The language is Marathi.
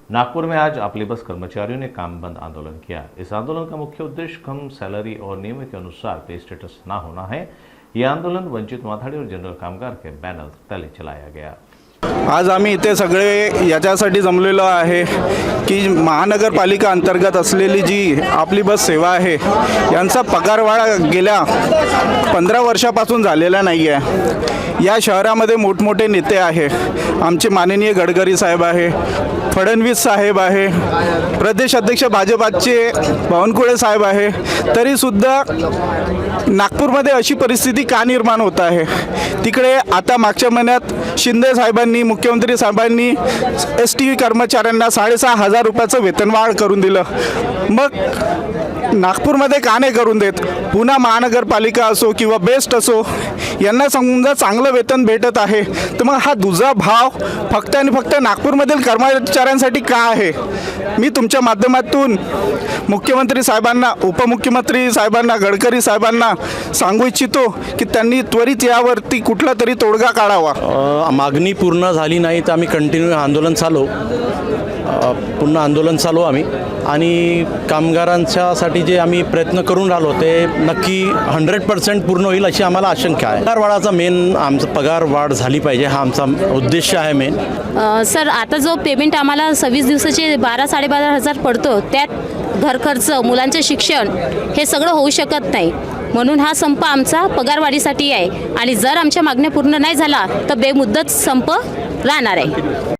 नागपुर में आज अपली बस कर्मचारियों ने काम बंद आंदोलन किया। इस आंदोलन का मुख्य उद्देश्य कम सैलरी और नियमों के अनुसार पे स्टेटस न होना है। यह आंदोलन वंचित माथाडी और जनरल कामगार के बैनर तले चलाया गया। आज आम्ही इथे सगळे याच्यासाठी जमलेलो आहे की महानगरपालिका अंतर्गत असलेली जी आपली बस सेवा आहे यांचा पगारवाढ गेल्या 15 वर्षापासून झालेला नाही आहे। या शहरामध्ये मोठमोठे नेते आहे, आमचे माननीय गडकरी साहेब आहे, फडणवीस साहेब आहे, प्रदेश अध्यक्ष भाजपाचे बावनकुळे साहेब आहे, तरीसुद्धा नागपूरमध्ये अशी परिस्थिती का निर्माण होत आहे। तिकडे आता मागच्या महिन्यात शिंदे साहेबांनी, मुख्यमंत्री साहेबांनी ST कर्मचाऱ्यांना 6,500 रुपयाचं वेतनवाढ करून दिलं, मग नागपूरमध्ये का नाही करून देत। पुन्हा महानगरपालिका असो किंवा बेस्ट असो यांना समजा चांगलं वेतन भेटत आहे, तर मग हा दुजा भाव फक्त आणि फक्त नागपूरमधील कर्मचाऱ्यांसाठी का आहे। मी तुमच्या माध्यमातून मुख्यमंत्री साहेबांना, उपमुख्यमंत्री साहेबांना, गडकरी साहेबांना सांगू इच्छितो की त्यांनी त्वरित यावरती कुठला तरी तोडगा काढावा। मागणी पूर्ण झाली नाही तर आम्ही कंटिन्यू आंदोलन चालू, पुन्हा आंदोलन चालू आम्ही, आणि कामगारांच्यासाठी जे आम्ही प्रयत्न करून राहिलो ते नक्की 100% पूर्ण होईल अशी आम्हाला आशंका आहे। पगारवाढाचा मेन आमचा पगार वाढ झाली पाहिजे हा आमचा उद्देश आहे मेन। सर, आता जो पेमेंट आम्हाला 26 दिवसाचे 12-12.5 हजार पडतो, त्यात घर खर्च, मुलांचे शिक्षण हे सगळं होऊ शकत नाही, म्हणून हा संप आमचा पगारवाढीसाठी आहे। आणि जर आमच्या मागण्या पूर्ण नाही झाला तर बेमुदत संप राहणार आहे।